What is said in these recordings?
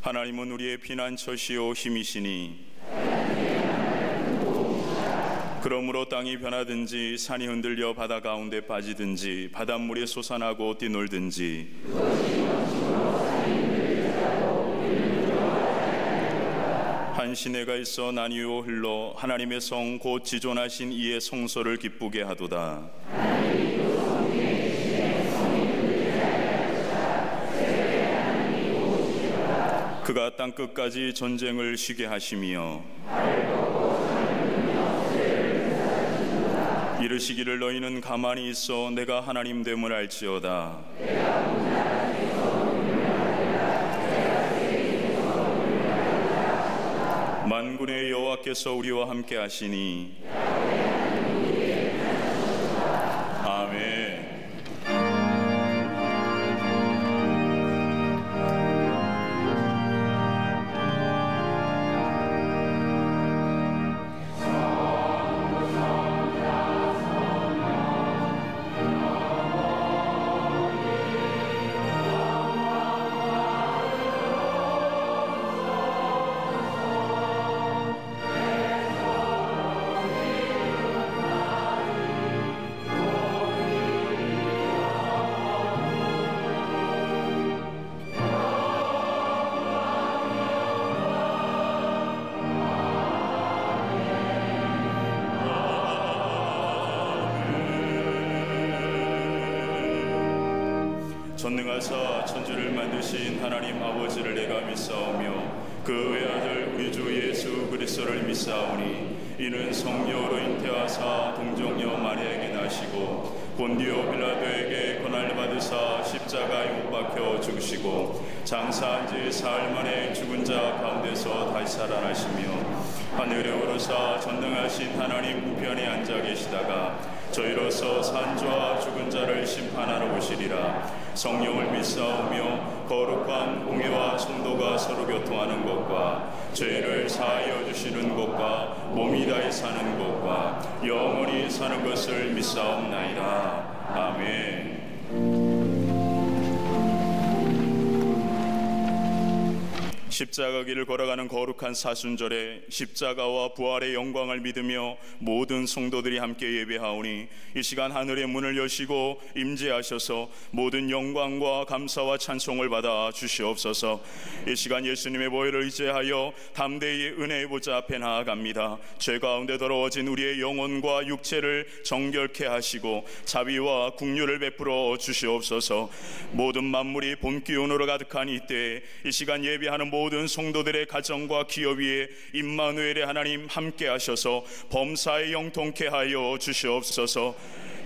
하나님은 우리의 피난처시오 힘이시니 그러므로 땅이 변하든지 산이 흔들려 바다 가운데 빠지든지 바닷물이 솟아나고 뛰놀든지 한 시내가 있어 나뉘어 흘러 하나님의 성 곧 지존하신 이의 성소를 기쁘게 하도다. 그가 땅 끝까지 전쟁을 쉬게 하시며 이르시기를 너희는 가만히 있어 내가 하나님 됨을 알지어다. 만군의 여호와께서 우리와 함께 하시니 아멘. 전능하사 천지를 만드신 하나님 아버지를 내가 믿사오며 그 외아들 우리 주 예수 그리스도를 믿사오니 이는 성령으로 잉태하사 동정녀 마리아에게 나시고 본디오 빌라도에게 고난을 받으사 십자가에 못 박혀 죽으시고 장사한 지 사흘 만에 죽은 자 가운데서 다시 살아나시며 하늘에 오르사 전능하신 하나님 우편에 앉아 계시다가 저희로서 산자와 죽은 자를 심판하러 오시리라. 성령을 믿사오며 거룩한 공회와 성도가 서로 교통하는 것과 죄를 사하여 주시는 것과 몸이 다해 사는 것과 영원히 사는 것을 믿사옵나이다. 아멘. 십자가 길을 걸어가는 거룩한 사순절에 십자가와 부활의 영광을 믿으며 모든 성도들이 함께 예배하오니 이 시간 하늘의 문을 여시고 임재하셔서 모든 영광과 감사와 찬송을 받아 주시옵소서. 이 시간 예수님의 보혈을 의지하여 담대히 은혜의 보좌 앞에 나아갑니다. 죄 가운데 더러워진 우리의 영혼과 육체를 정결케 하시고 자비와 긍휼을 베풀어 주시옵소서. 모든 만물이 본 기운으로 가득한 이때에 이 시간 예배하는 모든 성도들의 가정과 기업 위에 임마누엘의 하나님 함께 하셔서 범사에 영통케 하여 주시옵소서.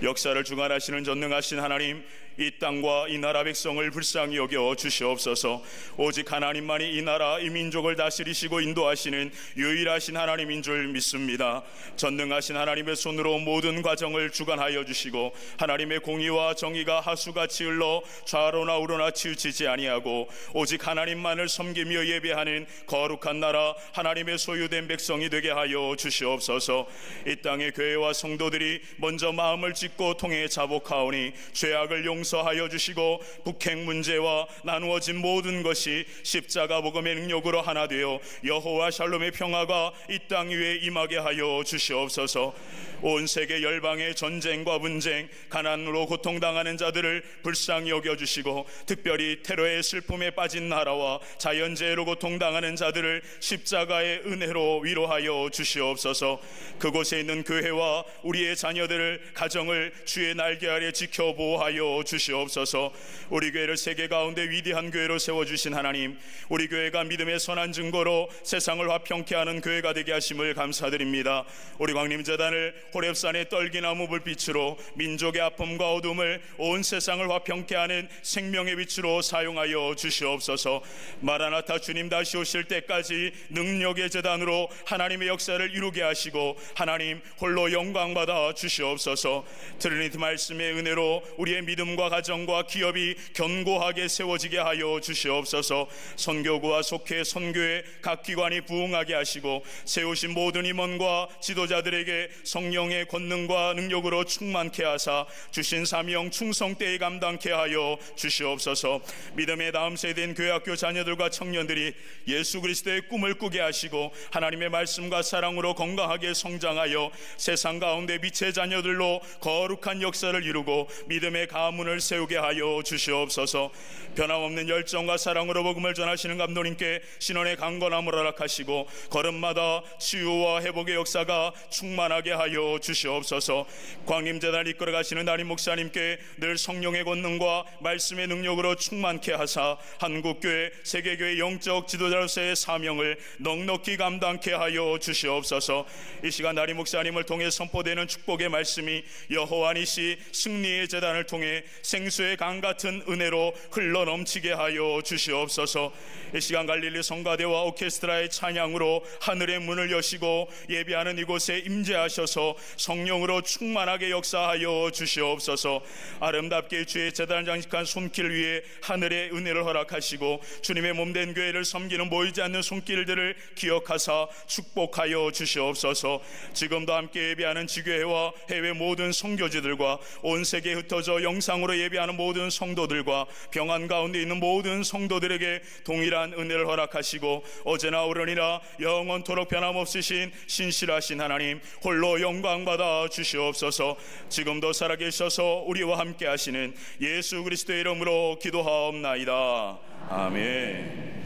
역사를 주관하시는 전능하신 하나님, 이 땅과 이 나라 백성을 불쌍히 여겨 주시옵소서. 오직 하나님만이 이 나라 이 민족을 다스리시고 인도하시는 유일하신 하나님인 줄 믿습니다. 전능하신 하나님의 손으로 모든 과정을 주관하여 주시고 하나님의 공의와 정의가 하수같이 흘러 좌로나 우로나 치우치지 아니하고 오직 하나님만을 섬기며 예배하는 거룩한 나라 하나님의 소유된 백성이 되게 하여 주시옵소서. 이 땅의 교회와 성도들이 먼저 마음을 짓고 통해 자복하오니 죄악을 용서하여 주시고 북핵 문제와 나누어진 모든 것이 십자가 복음의 능력으로 하나 되어 여호와 샬롬의 평화가 이 땅 위에 임하게 하여 주시옵소서. 온 세계 열방의 전쟁과 분쟁, 가난으로 고통당하는 자들을 불쌍히 여겨주시고 특별히 테러의 슬픔에 빠진 나라와 자연재해로 고통당하는 자들을 십자가의 은혜로 위로하여 주시옵소서. 그곳에 있는 교회와 우리의 자녀들을 가정을 주의 날개 아래 지켜 보호하여 주시옵소서. 우리 교회를 세계 가운데 위대한 교회로 세워주신 하나님, 우리 교회가 믿음의 선한 증거로 세상을 화평케 하는 교회가 되게 하심을 감사드립니다. 우리 광림재단을 호렙산의 떨기나무 불빛으로 민족의 아픔과 어둠을 온 세상을 화평케 하는 생명의 빛으로 사용하여 주시옵소서. 마라나타 주님 다시 오실 때까지 능력의 재단으로 하나님의 역사를 이루게 하시고 하나님 홀로 영광받아 주시옵소서. 트리니티 말씀의 은혜로 우리의 믿음과 가정과 기업이 견고하게 세워지게 하여 주시옵소서. 선교구와 속회 선교회 각 기관이 부흥하게 하시고 세우신 모든 임원과 지도자들에게 성령의 권능과 능력으로 충만케 하사 주신 사명 충성되이 감당케 하여 주시옵소서. 믿음의 다음 세대인 교회학교 자녀들과 청년들이 예수 그리스도의 꿈을 꾸게 하시고 하나님의 말씀과 사랑으로 건강하게 성장하여 세상 가운데 빛의 자녀들로 거룩한 역사를 이루고 믿음의 가문을 세우게 하여 주시옵소서. 변함없는 열정과 사랑으로 복음을 전하시는 감독님께 신원의 강건함을 허락하시고 걸음마다 치유와 회복의 역사가 충만하게 하여 주시옵소서. 광림재단을 이끌어가시는 담임 목사님께 늘 성령의 권능과 말씀의 능력으로 충만케 하사 한국교회, 세계교회 영적 지도자로서의 사명을 넉넉히 감당케 하여 주시옵소서. 이 시간 담임 목사님을 통해 선포되는 축복의 말씀이 여호와 니시 승리의 재단을 통해 생수의 강 같은 은혜로 흘러넘치게 하여 주시옵소서. 이 시간 갈릴리 성가대와 오케스트라의 찬양으로 하늘의 문을 여시고 예배하는 이곳에 임재하셔서 성령으로 충만하게 역사하여 주시옵소서. 아름답게 주의 재단을 장식한 손길 위에 하늘의 은혜를 허락하시고 주님의 몸된 교회를 섬기는 모이지 않는 손길들을 기억하사 축복하여 주시옵소서. 지금도 함께 예배하는 지교회와 해외 모든 선교지들과 온 세계에 흩어져 영상으로 예배하는 모든 성도들과 평안 가운데 있는 모든 성도들에게 동일한 은혜를 허락하시고 어제나 오늘이나 영원토록 변함없으신 신실하신 하나님 홀로 영광받아 주시옵소서. 지금도 살아계셔서 우리와 함께 하시는 예수 그리스도의 이름으로 기도하옵나이다. 아멘.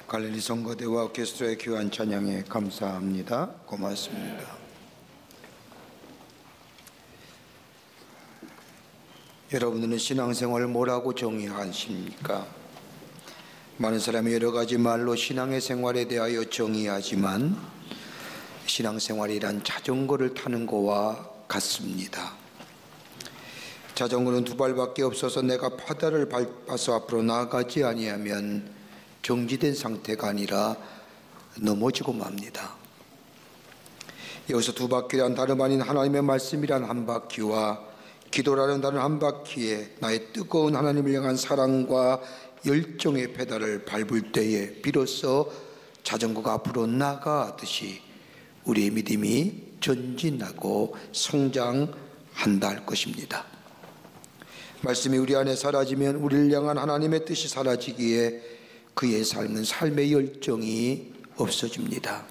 갈릴리 성거대와 오케스트라의 귀한 찬양에 감사합니다. 고맙습니다. 여러분들은 신앙생활을 뭐라고 정의하십니까? 많은 사람이 여러 가지 말로 신앙의 생활에 대하여 정의하지만 신앙생활이란 자전거를 타는 거와 같습니다. 자전거는 두 발밖에 없어서 내가 페달을 밟아서 앞으로 나아가지 아니하면 정지된 상태가 아니라 넘어지고 맙니다. 여기서 두 바퀴란 다름 아닌 하나님의 말씀이란 한 바퀴와 기도라는 다른 한 바퀴에 나의 뜨거운 하나님을 향한 사랑과 열정의 페달을 밟을 때에 비로소 자전거가 앞으로 나가듯이 우리의 믿음이 전진하고 성장한다 할 것입니다. 말씀이 우리 안에 사라지면 우리를 향한 하나님의 뜻이 사라지기에 그의 삶은 삶의 열정이 없어집니다.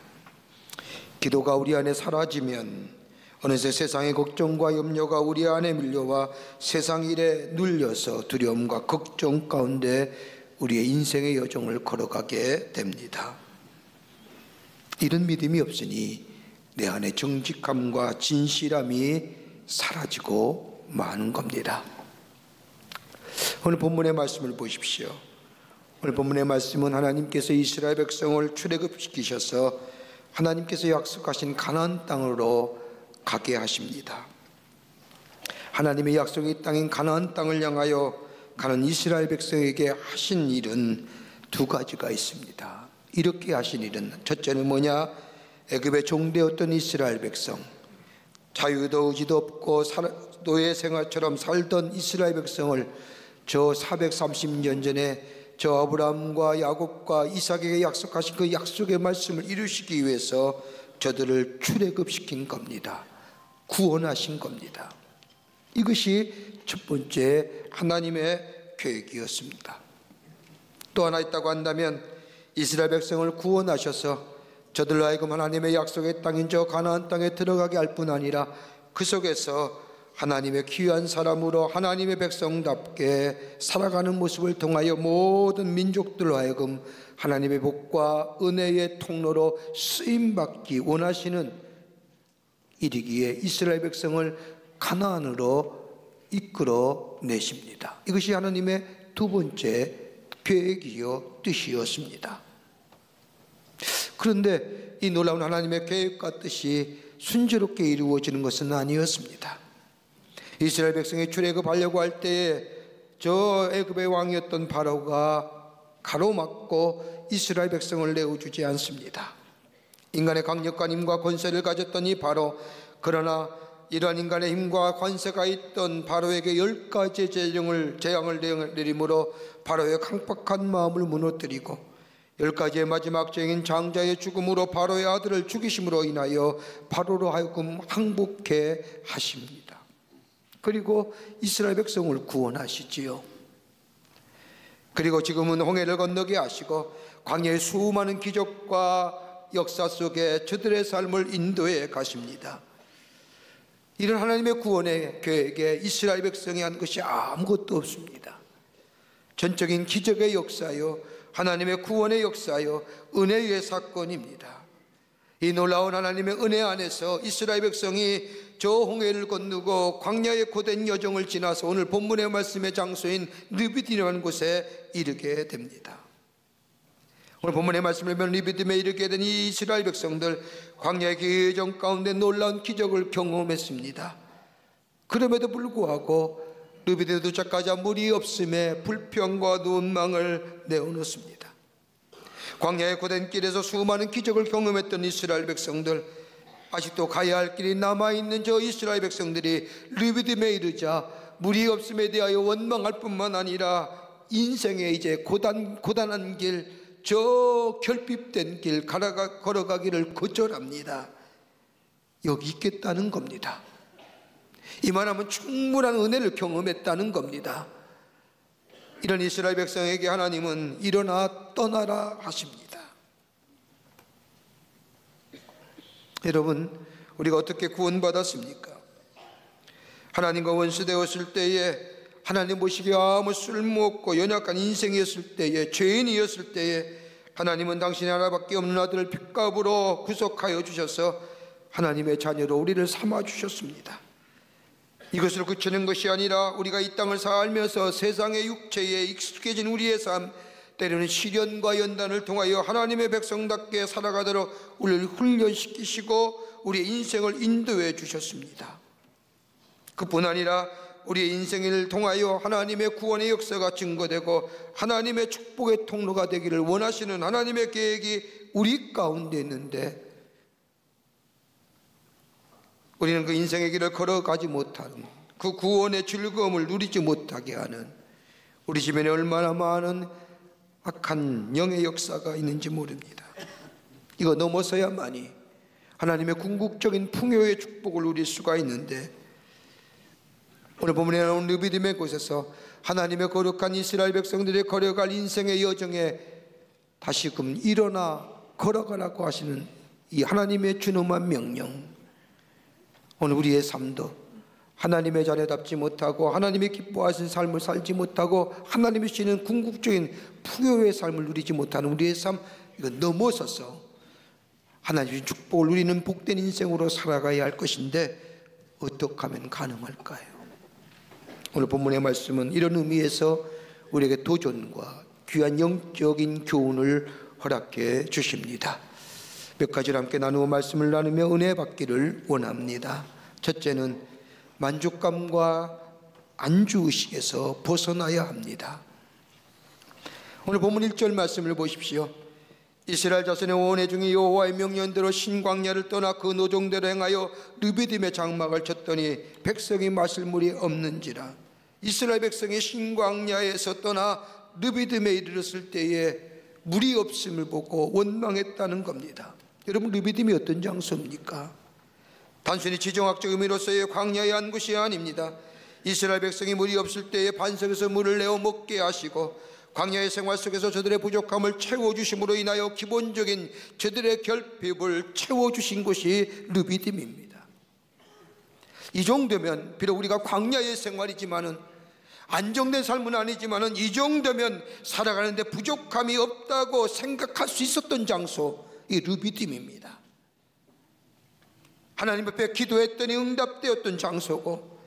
기도가 우리 안에 사라지면 어느새 세상의 걱정과 염려가 우리 안에 밀려와 세상 일에 눌려서 두려움과 걱정 가운데 우리의 인생의 여정을 걸어가게 됩니다. 이런 믿음이 없으니 내 안에 정직함과 진실함이 사라지고 마는 겁니다. 오늘 본문의 말씀을 보십시오. 오늘 본문의 말씀은 하나님께서 이스라엘 백성을 출애굽시키셔서 하나님께서 약속하신 가나안 땅으로 가게 하십니다. 하나님의 약속의 땅인 가나안 땅을 향하여 가는 이스라엘 백성에게 하신 일은 두 가지가 있습니다. 이렇게 하신 일은 첫째는 뭐냐? 애굽의 종되었던 이스라엘 백성, 자유도 의지도 없고 노예 생활처럼 살던 이스라엘 백성을 저 430년 전에 저 아브라함과 야곱과 이삭에게 약속하신 그 약속의 말씀을 이루시기 위해서 저들을 출애굽시킨 겁니다. 구원하신 겁니다. 이것이 첫 번째 하나님의 계획이었습니다. 또 하나 있다고 한다면 이스라엘 백성을 구원하셔서 저들로 하여금 하나님의 약속의 땅인 저 가나안 땅에 들어가게 할 뿐 아니라 그 속에서 하나님의 귀한 사람으로 하나님의 백성답게 살아가는 모습을 통하여 모든 민족들로 하여금 하나님의 복과 은혜의 통로로 쓰임받기 원하시는 일이기에 이스라엘 백성을 가나안으로 이끌어 내십니다. 이것이 하나님의 두 번째 계획이요 뜻이었습니다. 그런데 이 놀라운 하나님의 계획과 뜻이 순조롭게 이루어지는 것은 아니었습니다. 이스라엘 백성이 출애굽하려고 할 때에 저 애굽의 왕이었던 바로가 가로막고 이스라엘 백성을 내어주지 않습니다. 인간의 강력한 힘과 권세를 가졌던 이 바로, 그러나 이러한 인간의 힘과 권세가 있던 바로에게 10가지 재앙을 내림으로 바로의 강팍한 마음을 무너뜨리고 10가지의 마지막 재앙인 장자의 죽음으로 바로의 아들을 죽이심으로 인하여 바로로 하여금 항복해 하십니다. 그리고 이스라엘 백성을 구원하시지요. 그리고 지금은 홍해를 건너게 하시고 광야의 수많은 기적과 역사 속에 저들의 삶을 인도해 가십니다. 이런 하나님의 구원의 계획에 이스라엘 백성이 한 것이 아무것도 없습니다. 전적인 기적의 역사요, 하나님의 구원의 역사요, 은혜의 사건입니다. 이 놀라운 하나님의 은혜 안에서 이스라엘 백성이 저 홍해를 건너고 광야의 고된 여정을 지나서 오늘 본문의 말씀의 장소인 르비딤이라는 곳에 이르게 됩니다. 오늘 본문의 말씀을 보면 르비딤에 이르게 된 이 이스라엘 백성들, 광야의 그 여정 가운데 놀라운 기적을 경험했습니다. 그럼에도 불구하고 르비딤에 도착하자 물이 없음에 불평과 눈망을 내어놓습니다. 광야의 고된 길에서 수많은 기적을 경험했던 이스라엘 백성들, 아직도 가야 할 길이 남아있는 저 이스라엘 백성들이 르비딤에 이르자 물이 없음에 대하여 원망할 뿐만 아니라 인생의 이제 고단한 길, 저 결핍된 길 걸어가기를 거절합니다. 여기 있겠다는 겁니다. 이만하면 충분한 은혜를 경험했다는 겁니다. 이런 이스라엘 백성에게 하나님은 일어나 떠나라 하십니다. 여러분, 우리가 어떻게 구원받았습니까? 하나님과 원수되었을 때에, 하나님 보시기에 아무 쓸모없고 연약한 인생이었을 때에, 죄인이었을 때에 하나님은 당신의 하나밖에 없는 아들을 핏값으로 구속하여 주셔서 하나님의 자녀로 우리를 삼아 주셨습니다. 이것을 그치는 것이 아니라 우리가 이 땅을 살면서 세상의 육체에 익숙해진 우리의 삶, 때로는 시련과 연단을 통하여 하나님의 백성답게 살아가도록 우리를 훈련시키시고 우리의 인생을 인도해 주셨습니다. 그뿐 아니라 우리의 인생을 통하여 하나님의 구원의 역사가 증거되고 하나님의 축복의 통로가 되기를 원하시는 하나님의 계획이 우리 가운데 있는데, 우리는 그 인생의 길을 걸어가지 못하는, 그 구원의 즐거움을 누리지 못하게 하는 우리 주변에 얼마나 많은 악한 영의 역사가 있는지 모릅니다. 이거 넘어서야만이 하나님의 궁극적인 풍요의 축복을 누릴 수가 있는데, 오늘 본문에 나온 르비딤의 곳에서 하나님의 거룩한 이스라엘 백성들이 걸어갈 인생의 여정에 다시금 일어나 걸어가라고 하시는 이 하나님의 준엄한 명령, 오늘 우리의 삶도 하나님의 자녀답지 못하고 하나님이 기뻐하신 삶을 살지 못하고 하나님이 주시는 궁극적인 풍요의 삶을 누리지 못하는 우리의 삶, 이거 넘어서서 하나님의 축복을 누리는 복된 인생으로 살아가야 할 것인데 어떻게 하면 가능할까요? 오늘 본문의 말씀은 이런 의미에서 우리에게 도전과 귀한 영적인 교훈을 허락해 주십니다. 몇 가지를 함께 나누어 말씀을 나누며 은혜 받기를 원합니다. 첫째는 만족감과 안주의식에서 벗어나야 합니다. 오늘 본문 1절 말씀을 보십시오. 이스라엘 자손의 원회 중에 여호와의 명령대로 신광야를 떠나 그 노종대로 행하여 르비딤의 장막을 쳤더니 백성이 마실 물이 없는지라. 이스라엘 백성이 신광야에서 떠나 르비딤에 이르렀을 때에 물이 없음을 보고 원망했다는 겁니다. 여러분, 르비딤이 어떤 장소입니까? 단순히 지정학적 의미로서의 광야의 한 곳이 아닙니다. 이스라엘 백성이 물이 없을 때에 반석에서 물을 내어 먹게 하시고 광야의 생활 속에서 저들의 부족함을 채워주심으로 인하여 기본적인 저들의 결핍을 채워주신 곳이 르비딤입니다. 이 정도면 비록 우리가 광야의 생활이지만은, 안정된 삶은 아니지만은, 이 정도면 살아가는데 부족함이 없다고 생각할 수 있었던 장소, 이 르비딤입니다. 하나님 앞에 기도했더니 응답되었던 장소고,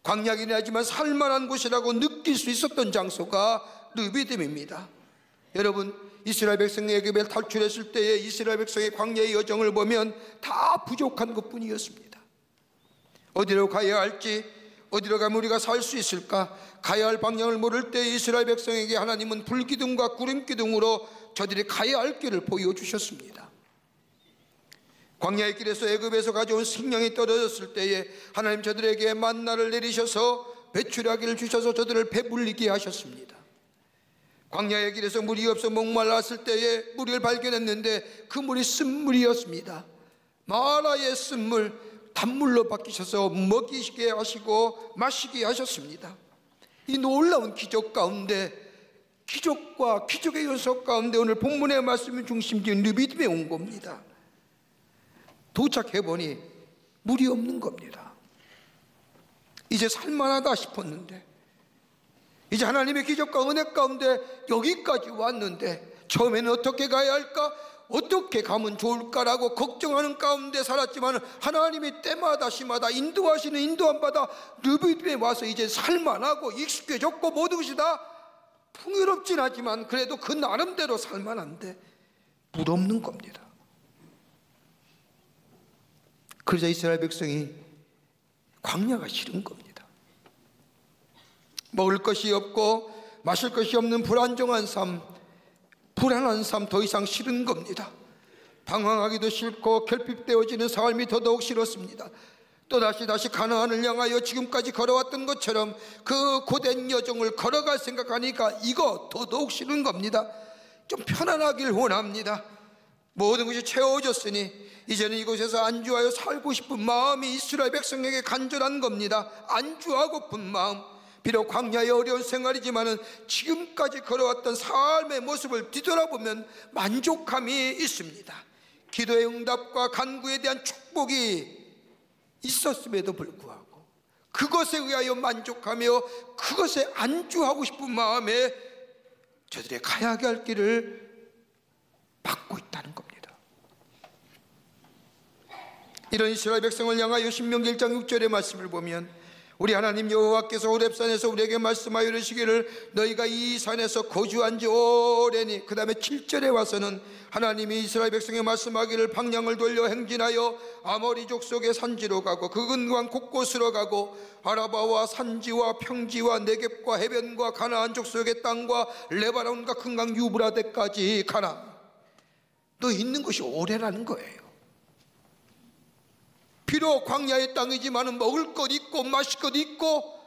광야이긴 하지만 살만한 곳이라고 느낄 수 있었던 장소가 르비딤입니다. 여러분, 이스라엘 백성이 애굽을 탈출했을 때에 이스라엘 백성의 광야의 여정을 보면 다 부족한 것뿐이었습니다. 어디로 가야 할지, 어디로 가면 우리가 살 수 있을까, 가야 할 방향을 모를 때 이스라엘 백성에게 하나님은 불기둥과 구름기둥으로 저들이 가야 할 길을 보여주셨습니다. 광야의 길에서 애굽에서 가져온 식량이 떨어졌을 때에 하나님 저들에게 만나를 내리셔서 배출하기를 주셔서 저들을 배불리게 하셨습니다. 광야의 길에서 물이 없어 목말랐을 때에 물을 발견했는데 그 물이 쓴물이었습니다. 마라의 쓴물, 단물로 바뀌셔서 먹이게 하시고 마시게 하셨습니다. 이 놀라운 기적 가운데, 기적과 기적의 요소 가운데 오늘 본문의 말씀이 중심지인 르비딤에 온 겁니다. 도착해보니 물이 없는 겁니다. 이제 살만하다 싶었는데, 이제 하나님의 기적과 은혜 가운데 여기까지 왔는데 처음에는 어떻게 가야 할까, 어떻게 가면 좋을까라고 걱정하는 가운데 살았지만 하나님이 때마다 시마다 인도하시는 인도함 받아 르비딤에 와서 이제 살만하고 익숙해졌고 모든 것이 다 풍요롭진 하지만 그래도 그 나름대로 살만한데 물 없는 겁니다. 그러자 이스라엘 백성이 광야가 싫은 겁니다. 먹을 것이 없고 마실 것이 없는 불안정한 삶, 불안한 삶 더 이상 싫은 겁니다. 방황하기도 싫고 결핍되어지는 삶이 더더욱 싫었습니다. 또다시 가나안을 향하여 지금까지 걸어왔던 것처럼 그 고된 여정을 걸어갈 생각하니까 이거 더더욱 싫은 겁니다. 좀 편안하길 원합니다. 모든 것이 채워졌으니 이제는 이곳에서 안주하여 살고 싶은 마음이 이스라엘 백성에게 간절한 겁니다. 안주하고픈 마음. 비록 광야의 어려운 생활이지만은 지금까지 걸어왔던 삶의 모습을 뒤돌아보면 만족함이 있습니다. 기도의 응답과 간구에 대한 축복이 있었음에도 불구하고 그것에 의하여 만족하며 그것에 안주하고 싶은 마음에 저들의 가야게 할 길을 막고 있다는 겁니다. 이런 이스라엘 백성을 향하여 신명기 1장 6절의 말씀을 보면 우리 하나님 여호와께서 호렙산에서 우리에게 말씀하여 이르시기를 너희가 이 산에서 거주한 지 오래니, 그 다음에 7절에 와서는 하나님이 이스라엘 백성에 말씀하기를 방향을 돌려 행진하여 아모리 족속의 산지로 가고 그 근관 곳곳으로 가고 아라바와 산지와 평지와 네겝과 해변과 가나안 족속의 땅과 레바논과 큰강 유브라데까지 가라. 너 있는 것이 오래라는 거예요. 비록 광야의 땅이지만 먹을 것 있고 마실 것 있고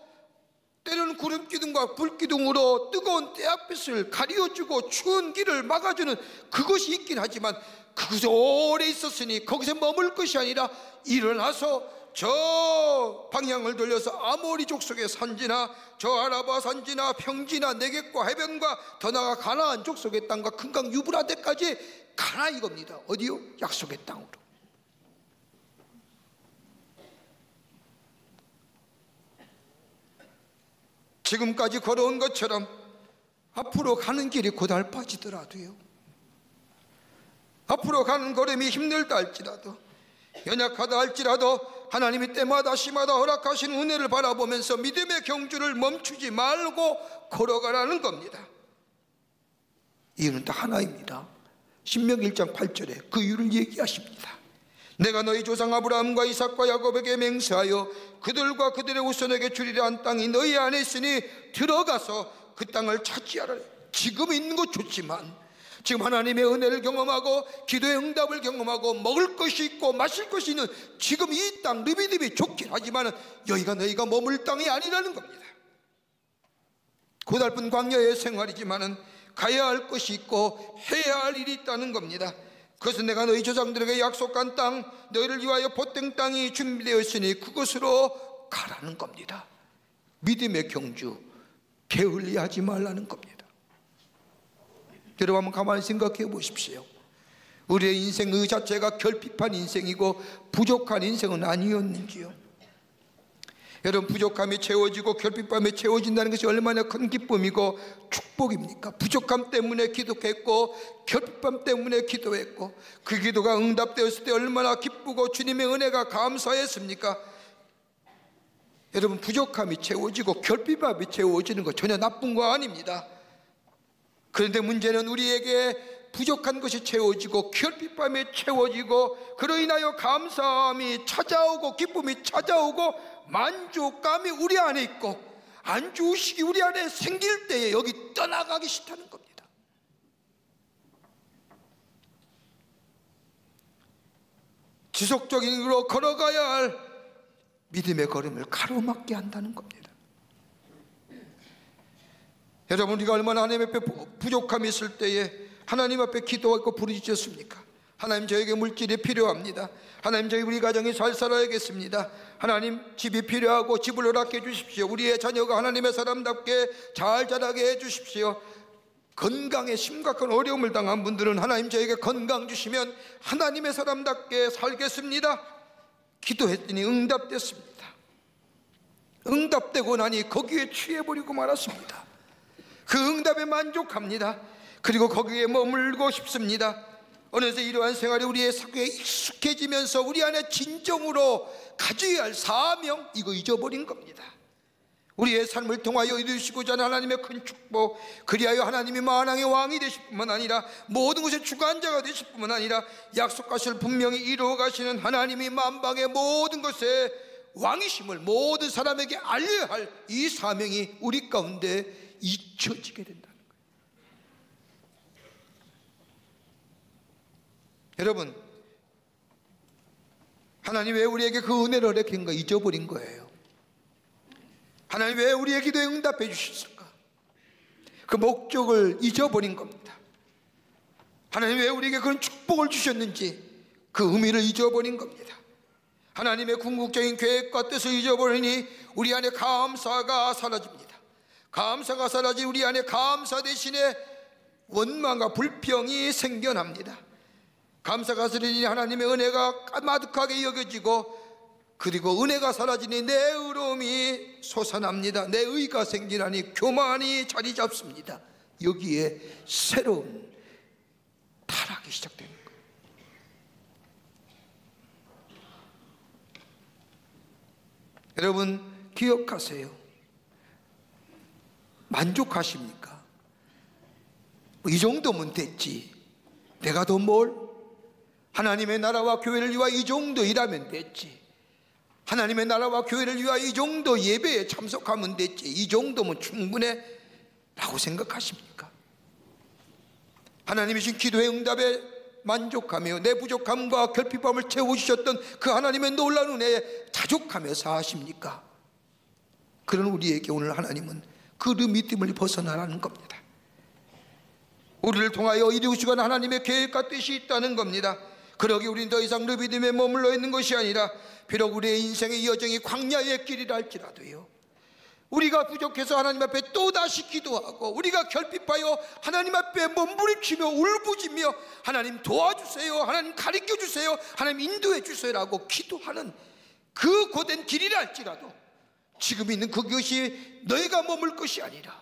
때로는 구름 기둥과 불 기둥으로 뜨거운 떼약빛을 가려주고 추운 길을 막아주는 그것이 있긴 하지만 그곳에 오래 있었으니 거기서 머물 것이 아니라 일어나서 저 방향을 돌려서 아모리 족속의 산지나 저 아라바 산지나 평지나 네겝과 해변과 더 나아가 가나안 족속의 땅과 큰강 유브라데까지 가라 이겁니다. 어디요? 약속의 땅으로. 지금까지 걸어온 것처럼 앞으로 가는 길이 고달파지더라도요, 앞으로 가는 걸음이 힘들다 할지라도, 연약하다 할지라도 하나님이 때마다 시마다 허락하신 은혜를 바라보면서 믿음의 경주를 멈추지 말고 걸어가라는 겁니다. 이유는 딱 하나입니다. 신명기 1장 8절에 그 이유를 얘기하십니다. 내가 너희 조상 아브라함과 이삭과 야곱에게 맹세하여 그들과 그들의 후손에게 주리라 한 땅이 너희 안에 있으니 들어가서 그 땅을 차지하라. 지금 있는 것 좋지만 지금 하나님의 은혜를 경험하고 기도의 응답을 경험하고 먹을 것이 있고 마실 것이 있는 지금 이 땅 르비드비 좋긴 하지만 여기가 너희가 머물 땅이 아니라는 겁니다. 고달픈 광야의 생활이지만 가야 할 것이 있고 해야 할 일이 있다는 겁니다. 그것은 내가 너희 조상들에게 약속한 땅, 너희를 위하여 보탠 땅이 준비되어 있으니 그것으로 가라는 겁니다. 믿음의 경주, 게을리하지 말라는 겁니다. 여러분 한번 가만히 생각해 보십시오. 우리의 인생 그 자체가 결핍한 인생이고 부족한 인생은 아니었는지요? 여러분, 부족함이 채워지고 결핍함이 채워진다는 것이 얼마나 큰 기쁨이고 축복입니까? 부족함 때문에 기도했고 결핍함 때문에 기도했고 그 기도가 응답되었을 때 얼마나 기쁘고 주님의 은혜가 감사했습니까? 여러분, 부족함이 채워지고 결핍함이 채워지는 거 전혀 나쁜 거 아닙니다. 그런데 문제는 우리에게 부족한 것이 채워지고 결핍함이 채워지고 그로 인하여 감사함이 찾아오고 기쁨이 찾아오고 만족감이 우리 안에 있고 안주의식이 우리 안에 생길 때에 여기 떠나가기 싫다는 겁니다. 지속적인 길로 걸어가야 할 믿음의 걸음을 가로막게 한다는 겁니다. 여러분, 우리가 얼마나 하나님 앞에 부족함이 있을 때에 하나님 앞에 기도하고 부르짖었습니까? 하나님, 저에게 물질이 필요합니다. 하나님, 저희 우리 가정이 잘 살아야겠습니다. 하나님, 집이 필요하고 집을 허락해 주십시오. 우리의 자녀가 하나님의 사람답게 잘 자라게 해 주십시오. 건강에 심각한 어려움을 당한 분들은 하나님, 저에게 건강 주시면 하나님의 사람답게 살겠습니다. 기도했더니 응답됐습니다. 응답되고 나니 거기에 취해버리고 말았습니다. 그 응답에 만족합니다. 그리고 거기에 머물고 싶습니다. 어느새 이러한 생활이 우리의 삶에 익숙해지면서 우리 안에 진정으로 가져야 할 사명, 이거 잊어버린 겁니다. 우리의 삶을 통하여 이루시고자 하는 하나님의 큰 축복, 그리하여 하나님이 만왕의 왕이 되실 뿐만 아니라 모든 것의 주관자가 되실 뿐만 아니라 약속하실 분명히 이루어 가시는 하나님이 만방의 모든 것의 왕이심을 모든 사람에게 알려야 할 이 사명이 우리 가운데 잊혀지게 된다는 거예요. 여러분, 하나님 왜 우리에게 그 은혜를 허락한가 잊어버린 거예요. 하나님 왜 우리의 기도에 응답해 주셨을까? 그 목적을 잊어버린 겁니다. 하나님 왜 우리에게 그런 축복을 주셨는지 그 의미를 잊어버린 겁니다. 하나님의 궁극적인 계획과 뜻을 잊어버리니 우리 안에 감사가 사라집니다. 감사가 사라진 우리 안에 감사 대신에 원망과 불평이 생겨납니다. 감사가 스리니 하나님의 은혜가 까마득하게 여겨지고, 그리고 은혜가 사라지니 내 의로움이 솟아납니다. 내 의가 생기나니 교만이 자리 잡습니다. 여기에 새로운 타락이 시작되는 거예요. 여러분 기억하세요. 만족하십니까? 이 정도면 됐지, 내가 더 뭘? 하나님의 나라와 교회를 위하여 이 정도 일하면 됐지, 하나님의 나라와 교회를 위하여 이 정도 예배에 참석하면 됐지, 이 정도면 충분해 라고 생각하십니까? 하나님이 주신 기도의 응답에 만족하며 내 부족함과 결핍함을 채워주셨던 그 하나님의 놀라운 은혜에 자족하며 사십니까? 그런 우리에게 오늘 하나님은 그 믿음을 벗어나라는 겁니다. 우리를 통하여 이루시는 하나님의 계획과 뜻이 있다는 겁니다. 그러기 우리는 더 이상 르비딤에 머물러 있는 것이 아니라, 비록 우리의 인생의 여정이 광야의 길이라 할지라도요, 우리가 부족해서 하나님 앞에 또다시 기도하고, 우리가 결핍하여 하나님 앞에 몸부림치며 울부짖며 하나님 도와주세요, 하나님 가르쳐주세요, 하나님 인도해 주세요 라고 기도하는 그 고된 길이라 할지라도, 지금 있는 그것이 너희가 머물 것이 아니라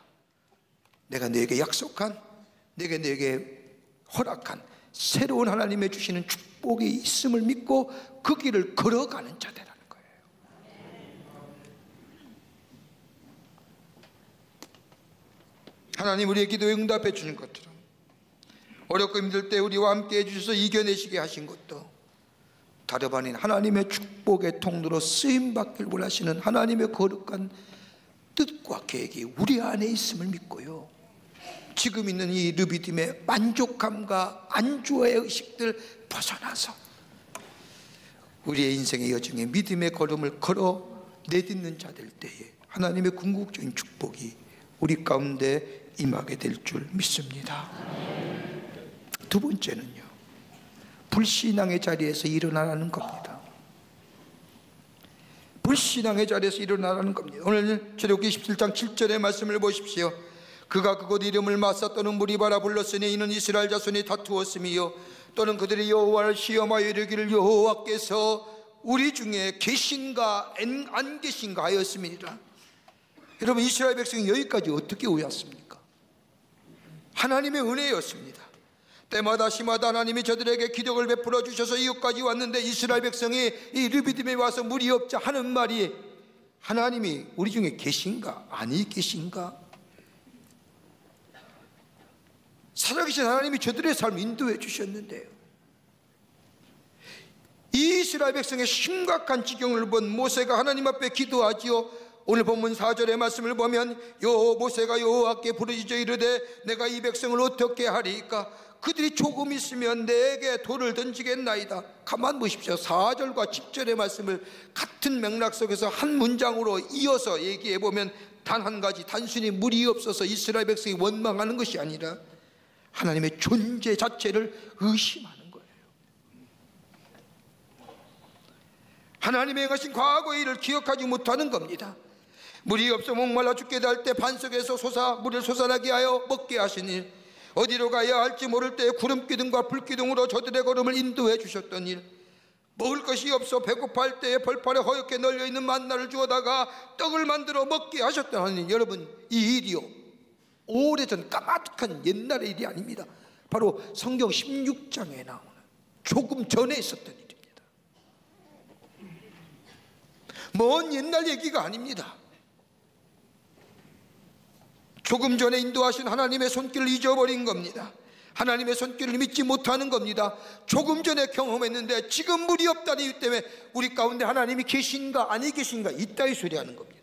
내가 너에게 약속한, 내게 허락한 새로운 하나님의 주시는 축복이 있음을 믿고 그 길을 걸어가는 자들라는 거예요. 하나님 우리의 기도에 응답해 주는 것처럼, 어렵고 힘들 때 우리와 함께 해주셔서 이겨내시게 하신 것도 다름 아닌 하나님의 축복의 통로로 쓰임받길 원하시는 하나님의 거룩한 뜻과 계획이 우리 안에 있음을 믿고요, 지금 있는 이 르비딤의 만족함과 안주의 의식들 벗어나서 우리의 인생의 여정에 믿음의 걸음을 걸어 내딛는 자들 때에 하나님의 궁극적인 축복이 우리 가운데 임하게 될 줄 믿습니다. 두 번째는요, 불신앙의 자리에서 일어나라는 겁니다. 불신앙의 자리에서 일어나라는 겁니다. 오늘 출애굽기 17장 7절의 말씀을 보십시오. 그가 그곳 이름을 마사 또는 무리바라 불렀으니 이는 이스라엘 자손이 다투었음이요, 또는 그들이 여호와를 시험하여 이르기를 여호와께서 우리 중에 계신가 안 계신가 하였음이니라. 여러분, 이스라엘 백성이 여기까지 어떻게 오였습니까? 하나님의 은혜였습니다. 때마다 시마다 하나님이 저들에게 기적을 베풀어 주셔서 이곳까지 왔는데, 이스라엘 백성이 이 르비딤에 와서 물이 없자 하는 말이, 하나님이 우리 중에 계신가 아니 계신가? 살아계신 하나님이 저들의 삶을 인도해 주셨는데요, 이 이스라엘 백성의 심각한 지경을 본 모세가 하나님 앞에 기도하지요. 오늘 본문 4절의 말씀을 보면, 모세가 여호와께 부르짖어 이르되 내가 이 백성을 어떻게 하리까? 그들이 조금 있으면 내게 돌을 던지겠나이다. 가만 보십시오. 4절과 10절의 말씀을 같은 맥락 속에서 한 문장으로 이어서 얘기해 보면, 단 한 가지, 단순히 물이 없어서 이스라엘 백성이 원망하는 것이 아니라 하나님의 존재 자체를 의심하는 거예요. 하나님의 행하신 과거의 일을 기억하지 못하는 겁니다. 물이 없어 목말라 죽게 될 때 반석에서 물을 솟아나게 하여 먹게 하시니, 어디로 가야 할지 모를 때 구름기둥과 불기둥으로 저들의 걸음을 인도해 주셨던 일, 먹을 것이 없어 배고파할 때에 벌판에 허옇게 널려있는 만나를 주어다가 떡을 만들어 먹게 하셨던 하나님, 여러분 이 일이요, 오래전 까마득한 옛날의 일이 아닙니다. 바로 성경 16장에 나오는 조금 전에 있었던 일입니다. 먼 옛날 얘기가 아닙니다. 조금 전에 인도하신 하나님의 손길을 잊어버린 겁니다. 하나님의 손길을 믿지 못하는 겁니다. 조금 전에 경험했는데 지금 물이 없다는 이유 때문에 우리 가운데 하나님이 계신가 아니 계신가 이따위 소리 하는 겁니다.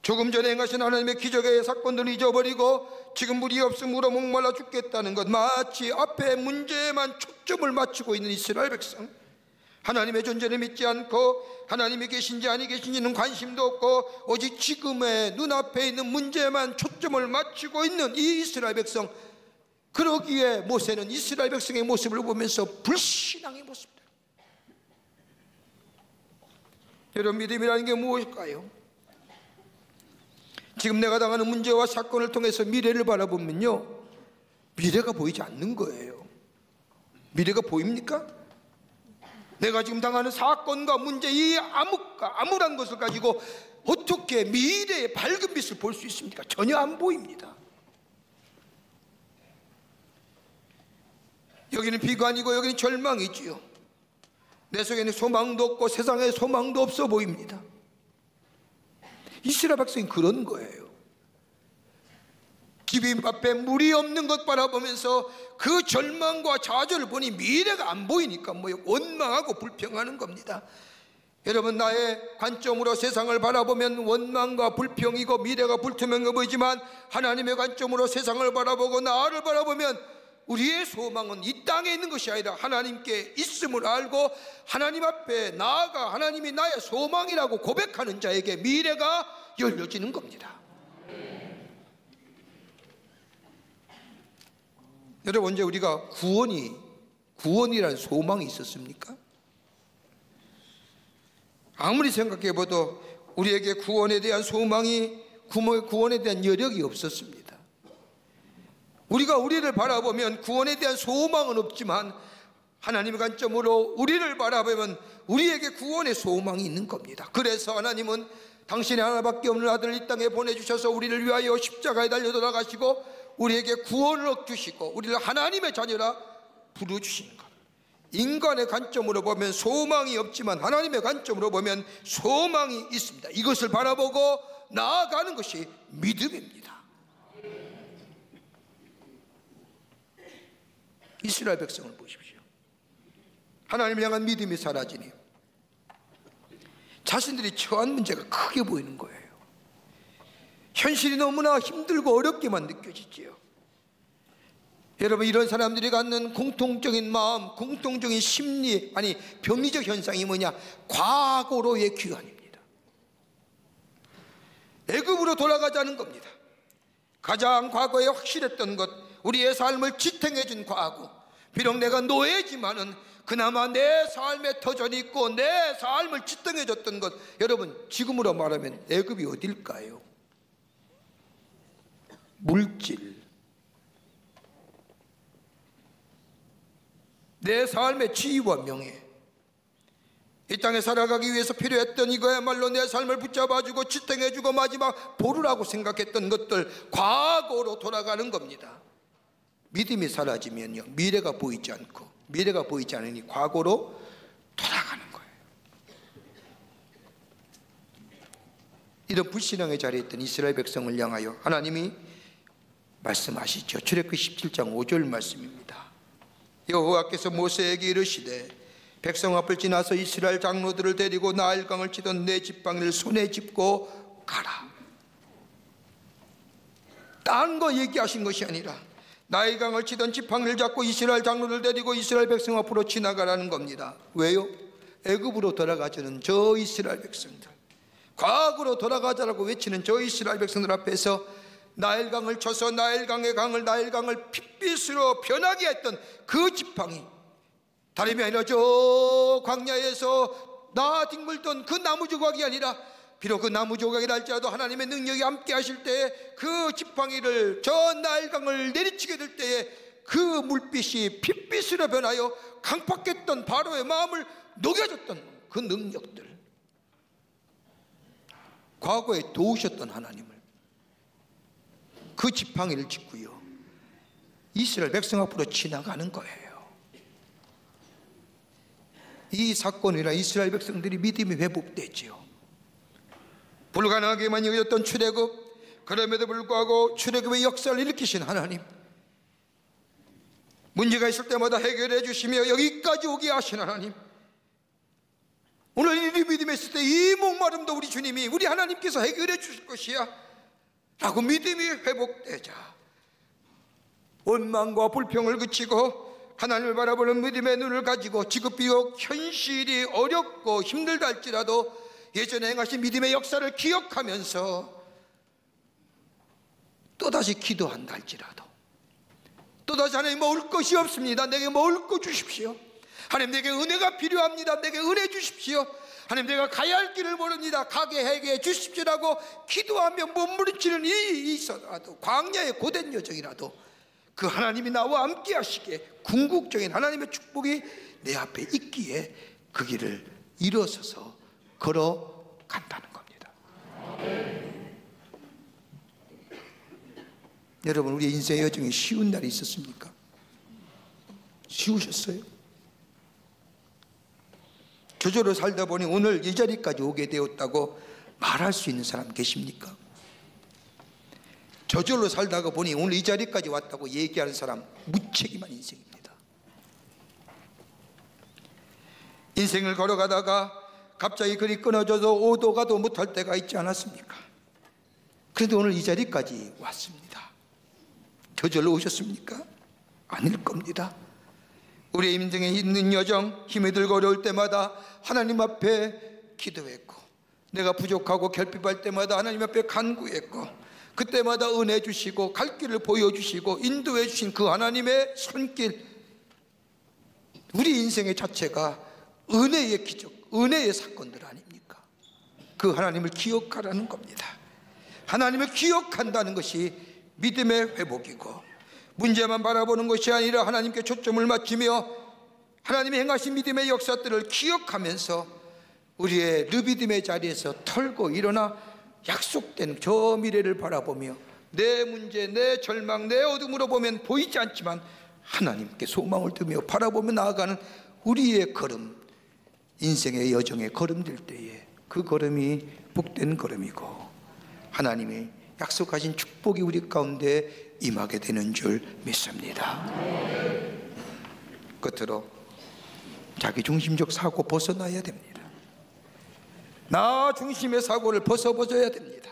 조금 전에 행하신 하나님의 기적의 사건들을 잊어버리고 지금 물이 없음으로 목말라 죽겠다는 것, 마치 앞에 문제에만 초점을 맞추고 있는 이스라엘 백성, 하나님의 존재를 믿지 않고 하나님이 계신지 아니 계신지는 관심도 없고 오직 지금의 눈앞에 있는 문제에만 초점을 맞추고 있는 이 이스라엘 백성, 그러기에 모세는 이스라엘 백성의 모습을 보면서 불신앙의 모습들. 여러분, 믿음이라는 게 무엇일까요? 지금 내가 당하는 문제와 사건을 통해서 미래를 바라보면요, 미래가 보이지 않는 거예요. 미래가 보입니까? 내가 지금 당하는 사건과 문제, 이 암울한 것을 가지고 어떻게 미래의 밝은 빛을 볼 수 있습니까? 전혀 안 보입니다. 여기는 비관이고 여기는 절망이지요. 내 속에는 소망도 없고 세상에 소망도 없어 보입니다. 이스라엘 백성이 그런 거예요. 기빈 앞에 물이 없는 것 바라보면서 그 절망과 좌절을 보니 미래가 안 보이니까 원망하고 불평하는 겁니다. 여러분, 나의 관점으로 세상을 바라보면 원망과 불평이고 미래가 불투명해 보이지만 하나님의 관점으로 세상을 바라보고 나를 바라보면 우리의 소망은 이 땅에 있는 것이 아니라 하나님께 있음을 알고 하나님 앞에 나아가 하나님이 나의 소망이라고 고백하는 자에게 미래가 열려지는 겁니다. 여러분, 언제 우리가 구원이라는 소망이 있었습니까? 아무리 생각해봐도 우리에게 구원에 대한 소망이, 구원에 대한 여력이 없었습니다. 우리가 우리를 바라보면 구원에 대한 소망은 없지만 하나님의 관점으로 우리를 바라보면 우리에게 구원의 소망이 있는 겁니다. 그래서 하나님은 당신의 하나밖에 없는 아들을 이 땅에 보내주셔서 우리를 위하여 십자가에 달려 돌아가시고 우리에게 구원을 얻주시고 우리를 하나님의 자녀라 부르주시는 것. 인간의 관점으로 보면 소망이 없지만 하나님의 관점으로 보면 소망이 있습니다. 이것을 바라보고 나아가는 것이 믿음입니다. 이스라엘 백성을 보십시오. 하나님을 향한 믿음이 사라지니 자신들이 처한 문제가 크게 보이는 거예요. 현실이 너무나 힘들고 어렵게만 느껴지지요. 여러분, 이런 사람들이 갖는 공통적인 마음, 공통적인 심리, 아니 병리적 현상이 뭐냐? 과거로의 귀환입니다. 애굽으로 돌아가자는 겁니다. 가장 과거에 확실했던 것, 우리의 삶을 지탱해 준 과거. 비록 내가 노예지만은 그나마 내 삶에 터전이 있고 내 삶을 지탱해 줬던 것. 여러분, 지금으로 말하면 애굽이 어딜까요? 물질, 내 삶의 지위와 명예, 이 땅에 살아가기 위해서 필요했던 이거야말로 내 삶을 붙잡아주고 지탱해주고 마지막 보루라고 생각했던 것들, 과거로 돌아가는 겁니다. 믿음이 사라지면요, 미래가 보이지 않고, 미래가 보이지 않으니 과거로 돌아가는 거예요. 이런 불신앙의 자리에 있던 이스라엘 백성을 향하여 하나님이 말씀하시죠. 출애굽기 17장 5절 말씀입니다. 여호와께서 모세에게 이르시되 백성 앞을 지나서 이스라엘 장로들을 데리고 나일강을 치던 네 지팡이를 손에 짚고 가라. 딴 거 얘기하신 것이 아니라 나일강을 치던 지팡이를 잡고 이스라엘 장로를 데리고 이스라엘 백성 앞으로 지나가라는 겁니다. 왜요? 애굽으로 돌아가자는 저 이스라엘 백성들, 과거로 돌아가자라고 외치는 저 이스라엘 백성들 앞에서 나일강을 쳐서 나일강을 핏빛으로 변하게 했던 그 지팡이, 다름이 아니라 저 광야에서 뒹굴던 그 나무 조각이 아니라, 비록 그 나무 조각이라 할지라도 하나님의 능력이 함께 하실 때에 그 지팡이를, 저 나일강을 내리치게 될 때에 그 물빛이 핏빛으로 변하여 강팍했던 바로의 마음을 녹여줬던 그 능력들, 과거에 도우셨던 하나님을, 그 지팡이를 짚고요 이스라엘 백성 앞으로 지나가는 거예요. 이 사건이라 이스라엘 백성들이 믿음이 회복되지요. 불가능하게만 여겼던 출애굽, 그럼에도 불구하고 출애굽의 역사를 일으키신 하나님, 문제가 있을 때마다 해결해 주시며 여기까지 오게 하신 하나님, 오늘 이 믿음에 있을 때 이 목마름도 우리 주님이, 우리 하나님께서 해결해 주실 것이야 라고 믿음이 회복되자 원망과 불평을 그치고 하나님을 바라보는 믿음의 눈을 가지고 지금 비록 현실이 어렵고 힘들다 할지라도 예전에 행하신 믿음의 역사를 기억하면서 또다시 기도한다 할지라도, 또다시 하나님 먹을 것이 없습니다, 내게 먹을 것 주십시오, 하나님 내게 은혜가 필요합니다, 내게 은혜 주십시오, 하나님 내가 가야 할 길을 모릅니다, 가게 해게 주십시오라고 기도하며 몸부림치는 일이 있어도, 광야의 고된 여정이라도 그 하나님이 나와 함께 하시기에 궁극적인 하나님의 축복이 내 앞에 있기에 그 길을 일어서서 걸어간다는 겁니다. 여러분, 우리 인생의 여정에 쉬운 날이 있었습니까? 쉬우셨어요? 저절로 살다 보니 오늘 이 자리까지 오게 되었다고 말할 수 있는 사람 계십니까? 저절로 살다가 보니 오늘 이 자리까지 왔다고 얘기하는 사람 무책임한 인생입니다. 인생을 걸어가다가 갑자기 그리 끊어져서 오도 가도 못할 때가 있지 않았습니까? 그런데 오늘 이 자리까지 왔습니다. 저절로 오셨습니까? 아닐 겁니다. 우리의 인생에 있는 여정, 힘이 들고 어려울 때마다 하나님 앞에 기도했고, 내가 부족하고 결핍할 때마다 하나님 앞에 간구했고, 그때마다 은혜 주시고 갈 길을 보여주시고 인도해 주신 그 하나님의 손길, 우리 인생의 자체가 은혜의 기적, 은혜의 사건들 아닙니까? 그 하나님을 기억하라는 겁니다. 하나님을 기억한다는 것이 믿음의 회복이고, 문제만 바라보는 것이 아니라 하나님께 초점을 맞추며 하나님이 행하신 믿음의 역사들을 기억하면서 우리의 르비딤의 자리에서 털고 일어나 약속된 저 미래를 바라보며 내 문제, 내 절망, 내 어둠으로 보면 보이지 않지만 하나님께 소망을 두며 바라보며 나아가는 우리의 걸음, 인생의 여정에 걸음될 때에 그 걸음이 복된 걸음이고 하나님이 약속하신 축복이 우리 가운데 임하게 되는 줄 믿습니다. 끝으로 자기 중심적 사고 벗어나야 됩니다. 나 중심의 사고를 벗어버려야 됩니다.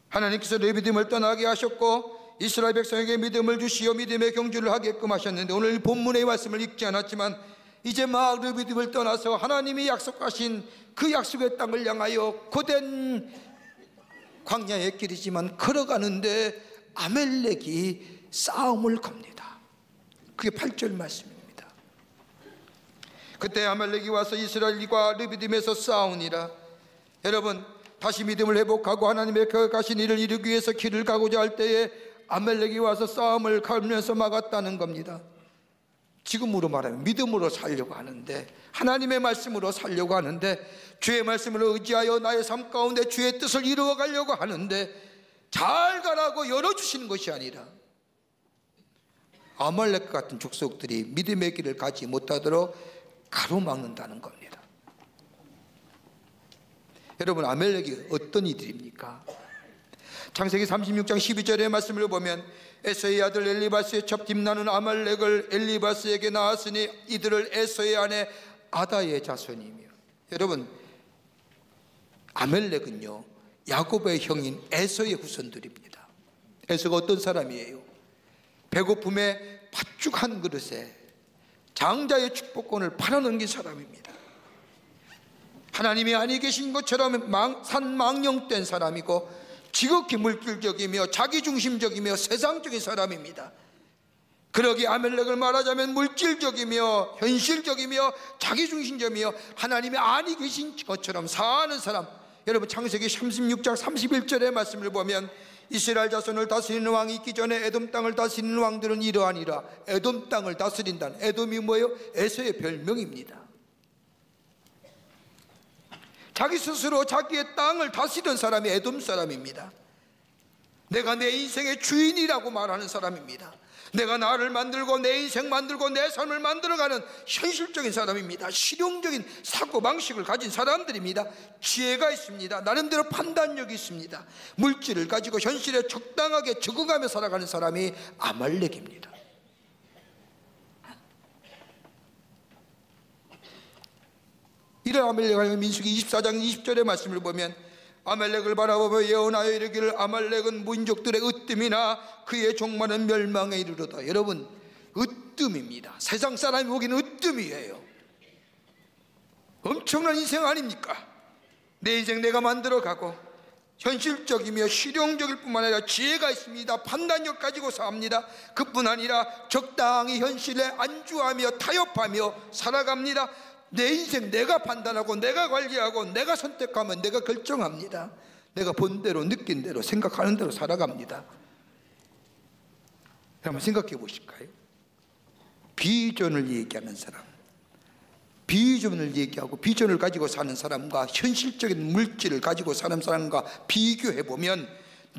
하나님께서 르비딤을 떠나게 하셨고 이스라엘 백성에게 믿음을 주시어 믿음의 경주를 하게끔 하셨는데, 오늘 본문의 말씀을 읽지 않았지만 이제 막 르비딤을 떠나서 하나님이 약속하신 그 약속의 땅을 향하여 고된 광야의 길이지만 걸어가는데 아멜렉이 싸움을 겁니다. 그게 8절 말씀입니다. 그때 아멜렉이 와서 이스라엘과 르비딤에서 싸우니라. 여러분, 다시 믿음을 회복하고 하나님의 거룩하신 일을 이루기 위해서 길을 가고자 할 때에 아멜렉이 와서 싸움을 걸면서 막았다는 겁니다. 지금으로 말하면 믿음으로 살려고 하는데, 하나님의 말씀으로 살려고 하는데, 주의 말씀을 의지하여 나의 삶 가운데 주의 뜻을 이루어 가려고 하는데 잘 가라고 열어주시는 것이 아니라 아말렉 같은 족속들이 믿음의 길을 가지 못하도록 가로막는다는 겁니다. 여러분, 아멜렉이 어떤 이들입니까? 창세기 36장 12절의 말씀을 보면 에서의 아들 엘리바스의 첩 딥나는 아말렉을 엘리바스에게 낳았으니 이들을 에서의 아내 아다의 자손이며. 여러분, 아멜렉은요 야곱의 형인 에서의 후손들입니다. 에서가 어떤 사람이에요? 배고픔에 팥죽 한 그릇에 장자의 축복권을 팔아넘긴 사람입니다. 하나님이 아니 계신 것처럼 산망령된 사람이고 지극히 물질적이며 자기중심적이며 세상적인 사람입니다. 그러기에 아멜렉을 말하자면 물질적이며 현실적이며 자기중심적이며 하나님이 아니 계신 것처럼 사는 사람. 여러분, 창세기 36장 31절의 말씀을 보면 이스라엘 자손을 다스리는 왕이 있기 전에 에돔 땅을 다스리는 왕들은 이러하니라. 에돔 땅을 다스린다는, 에돔이 뭐예요? 에서의 별명입니다. 자기 스스로 자기의 땅을 다스리는 사람이 에돔 사람입니다. 내가 내 인생의 주인이라고 말하는 사람입니다. 내가 나를 만들고 내 인생 만들고 내 삶을 만들어가는 현실적인 사람입니다. 실용적인 사고방식을 가진 사람들입니다. 지혜가 있습니다. 나름대로 판단력이 있습니다. 물질을 가지고 현실에 적당하게 적응하며 살아가는 사람이 아말렉입니다. 이런 아말렉을 민수기 24장 20절의 말씀을 보면 아말렉을 바라보며 예언하여 이르기를 아말렉은 민족들의 으뜸이나 그의 종말은 멸망에 이르르다. 여러분, 으뜸입니다. 세상 사람이 보기에는 으뜸이에요. 엄청난 인생 아닙니까? 내 인생 내가 만들어가고 현실적이며 실용적일 뿐만 아니라 지혜가 있습니다. 판단력 가지고 삽니다. 그뿐 아니라 적당히 현실에 안주하며 타협하며 살아갑니다. 내 인생 내가 판단하고 내가 관리하고 내가 선택하면 내가 결정합니다. 내가 본 대로 느낀 대로 생각하는 대로 살아갑니다. 한번 생각해 보실까요? 비전을 얘기하는 사람, 비전을 얘기하고 비전을 가지고 사는 사람과 현실적인 물질을 가지고 사는 사람과 비교해 보면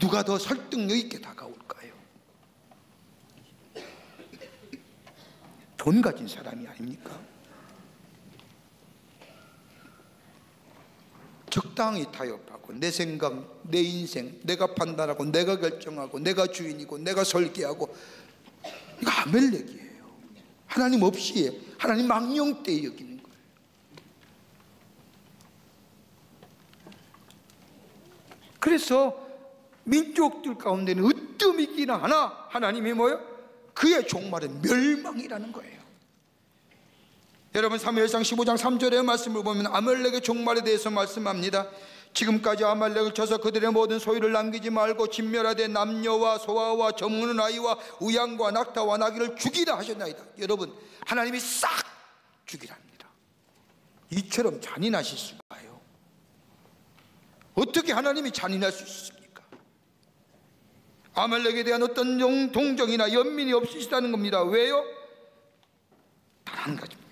누가 더 설득력 있게 다가올까요? 돈 가진 사람이 아닙니까? 적당히 타협하고 내 생각, 내 인생, 내가 판단하고 내가 결정하고 내가 주인이고 내가 설계하고, 이거 아멜렉이에요. 하나님 없이 하나님 망령되이 여기는 거예요. 그래서 민족들 가운데는 으뜸이기나 하나 하나님이 뭐예요? 그의 종말은 멸망이라는 거예요. 여러분 사무엘상 15장 3절의 말씀을 보면 아말렉의 종말에 대해서 말씀합니다. 지금까지 아말렉을 쳐서 그들의 모든 소유를 남기지 말고 진멸하되 남녀와 소아와 젖먹는 아이와 우양과 낙타와 나귀를 죽이라 하셨나이다. 여러분, 하나님이 싹 죽이랍니다. 이처럼 잔인하실 수가요? 어떻게 하나님이 잔인할 수 있습니까? 아말렉에 대한 어떤 동정이나 연민이 없으시다는 겁니다. 왜요? 단 한 가지입니다.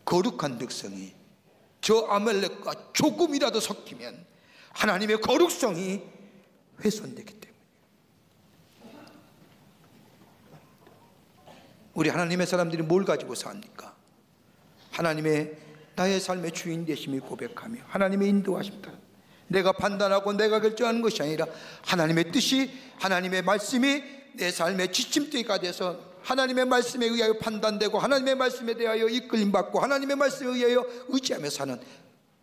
거룩한 백성이 저 아말렉과 조금이라도 섞이면 하나님의 거룩성이 훼손되기 때문에. 우리 하나님의 사람들이 뭘 가지고 삽니까? 하나님의 나의 삶의 주인 되심을 고백하며 하나님의 인도하심다. 내가 판단하고 내가 결정하는 것이 아니라 하나님의 뜻이, 하나님의 말씀이 내 삶의 지침대가 돼서 하나님의 말씀에 의하여 판단되고 하나님의 말씀에 대하여 이끌림받고 하나님의 말씀에 의하여 의지하며 사는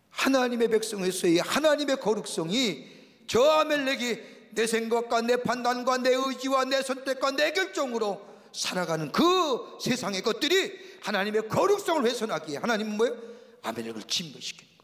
하나님의 백성에서의 하나님의 거룩성이, 저 아멜렉이 내 생각과 내 판단과 내 의지와 내 선택과 내 결정으로 살아가는 그 세상의 것들이 하나님의 거룩성을 훼손하기에 하나님은 뭐예요? 아멜렉을 진멸시키는 거예요.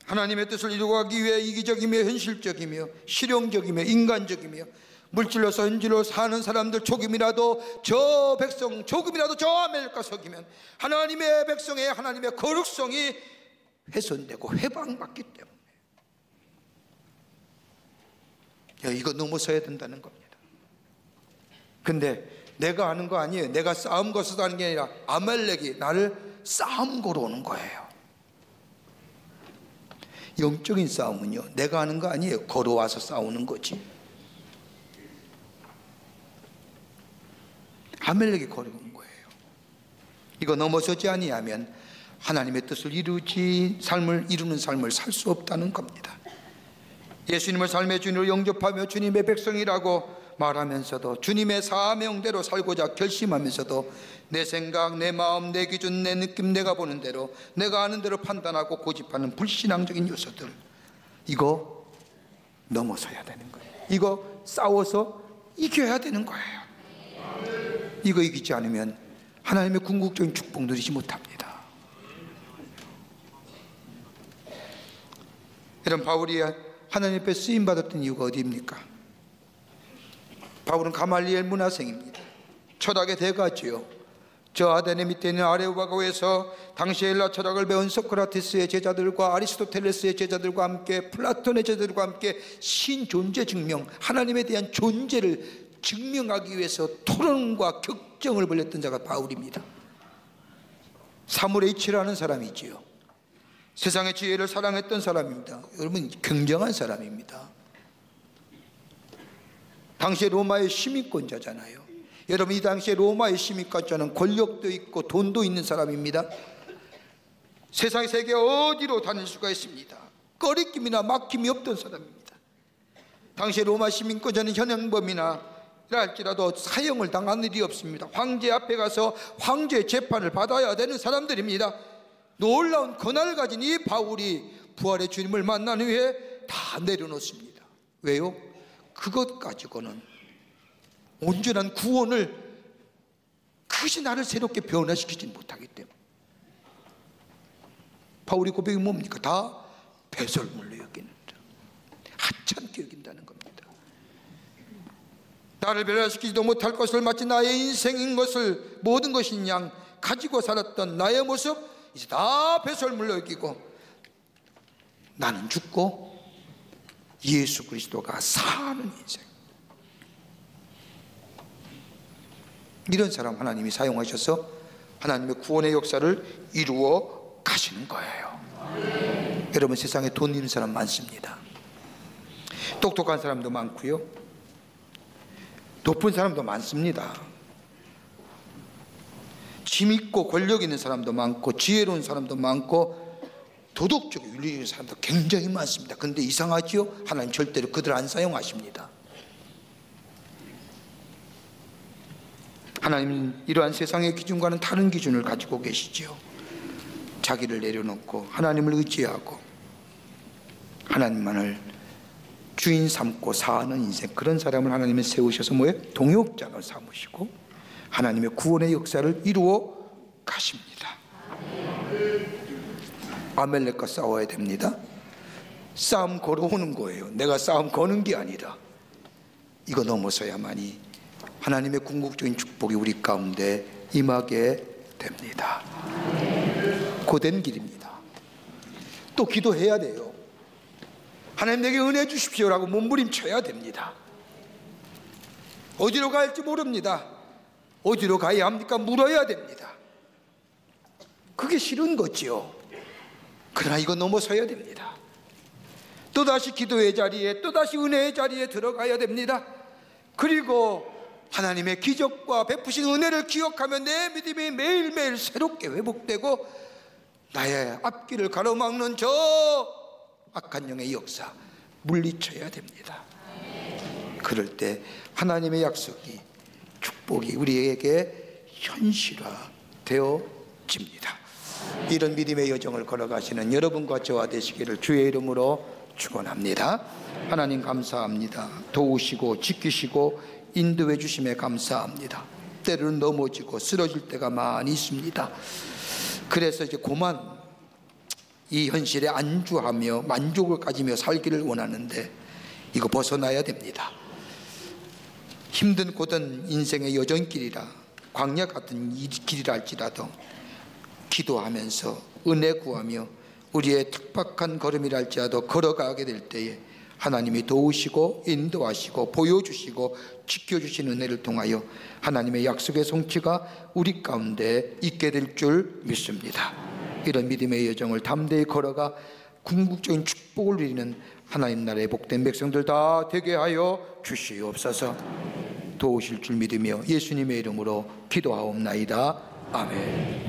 하나님의 뜻을 이루기 위해 이기적이며 현실적이며 실용적이며 인간적이며 물질로서 현질로 사는 사람들 조금이라도 저 백성, 조금이라도 저 아멜렉과 섞이면 하나님의 백성의 하나님의 거룩성이 훼손되고 회방받기 때문에 이거 넘어서야 된다는 겁니다. 근데 내가 하는 거 아니에요. 내가 싸움 거쳐서 하는 게 아니라 아말렉이 나를 싸움 걸어 오는 거예요. 영적인 싸움은요, 내가 하는 거 아니에요. 걸어와서 싸우는 거지. 아멜렉이 걸어온 거예요. 이거 넘어서지 아니하면 하나님의 뜻을 이루는 삶을 살 수 없다는 겁니다. 예수님을 삶의 주인으로 영접하며 주님의 백성이라고 말하면서도 주님의 사명대로 살고자 결심하면서도 내 생각, 내 마음, 내 기준, 내 느낌, 내가 보는 대로, 내가 아는 대로 판단하고 고집하는 불신앙적인 요소들, 이거 넘어서야 되는 거예요. 이거 싸워서 이겨야 되는 거예요. 이거 이기지 않으면 하나님의 궁극적인 축복 누리지 못합니다. 여러분, 바울이 하나님 앞에 쓰임받았던 이유가 어디입니까? 바울은 가말리엘 문화생입니다. 철학의 대가지요. 저 아테네 밑에 있는 아레오바고에서 당시 헬라 철학을 배운 소크라테스의 제자들과 아리스토텔레스의 제자들과 함께, 플라톤의 제자들과 함께 신존재 증명, 하나님에 대한 존재를 증명하기 위해서 토론과 격정을 벌였던 자가 바울입니다. 사물 H라는 사람이지요. 세상의 지혜를 사랑했던 사람입니다. 여러분, 굉장한 사람입니다. 당시에 로마의 시민권자잖아요. 여러분, 이 당시에 로마의 시민권자는 권력도 있고 돈도 있는 사람입니다. 세상의 세계 어디로 다닐 수가 있습니다. 꺼리낌이나 막힘이 없던 사람입니다. 당시 로마 시민권자는 현행범이나 할지라도 사형을 당한 일이 없습니다. 황제 앞에 가서 황제의 재판을 받아야 되는 사람들입니다. 놀라운 권한을 가진 이 바울이 부활의 주님을 만난 후에 다 내려놓습니다. 왜요? 그것 가지고는 온전한 구원을, 그것이 나를 새롭게 변화시키지 못하기 때문에. 바울의 고백이 뭡니까? 다 배설물로 여기는, 하찮게 여긴다는 겁니다. 나를 변화시키지도 못할 것을, 마치 나의 인생인 것을, 모든 것인 양 가지고 살았던 나의 모습, 이제 다 배설물로 여기고 나는 죽고 예수 그리스도가 사는 인생. 이런 사람 하나님이 사용하셔서 하나님의 구원의 역사를 이루어 가시는 거예요. 여러분, 세상에 돈 있는 사람 많습니다. 똑똑한 사람도 많고요, 높은 사람도 많습니다. 힘있고 권력 있는 사람도 많고 지혜로운 사람도 많고 도덕적인 윤리적인 사람도 굉장히 많습니다. 그런데 이상하지요? 하나님 절대로 그들 안 사용하십니다. 하나님은 이러한 세상의 기준과는 다른 기준을 가지고 계시지요. 자기를 내려놓고 하나님을 의지하고 하나님만을 주인 삼고 사는 인생, 그런 사람을 하나님은 세우셔서 뭐예요? 동역자로 삼으시고 하나님의 구원의 역사를 이루어 가십니다. 아멜렉과 싸워야 됩니다. 싸움 걸어오는 거예요. 내가 싸움 거는 게 아니라 이거 넘어서야만이 하나님의 궁극적인 축복이 우리 가운데 임하게 됩니다. 고된 길입니다. 또 기도해야 돼요. 하나님 내게 은혜 주십시오라고 몸부림쳐야 됩니다. 어디로 갈지 모릅니다. 어디로 가야 합니까? 물어야 됩니다. 그게 싫은 거지요. 그러나 이거 넘어서야 됩니다. 또다시 기도의 자리에, 또다시 은혜의 자리에 들어가야 됩니다. 그리고 하나님의 기적과 베푸신 은혜를 기억하며 내 믿음이 매일매일 새롭게 회복되고 나의 앞길을 가로막는 저 악한 영의 역사 물리쳐야 됩니다. 그럴 때 하나님의 약속이, 축복이 우리에게 현실화되어집니다. 이런 믿음의 여정을 걸어가시는 여러분과 저와 되시기를 주의 이름으로 축원합니다. 하나님 감사합니다. 도우시고 지키시고 인도해 주심에 감사합니다. 때로는 넘어지고 쓰러질 때가 많이 있습니다. 그래서 이제 그만 이 현실에 안주하며 만족을 가지며 살기를 원하는데 이거 벗어나야 됩니다. 힘든 고된 인생의 여정길이라, 광야 같은 이 길이라 할지라도 기도하면서 은혜 구하며 우리의 탁박한 걸음이라 할지라도 걸어가게 될 때에 하나님이 도우시고 인도하시고 보여주시고 지켜주신 은혜를 통하여 하나님의 약속의 성취가 우리 가운데 있게 될 줄 믿습니다. 이런 믿음의 여정을 담대히 걸어가 궁극적인 축복을 누리는 하나님 나라의 복된 백성들 다 되게 하여 주시옵소서. 도우실 줄 믿으며 예수님의 이름으로 기도하옵나이다. 아멘.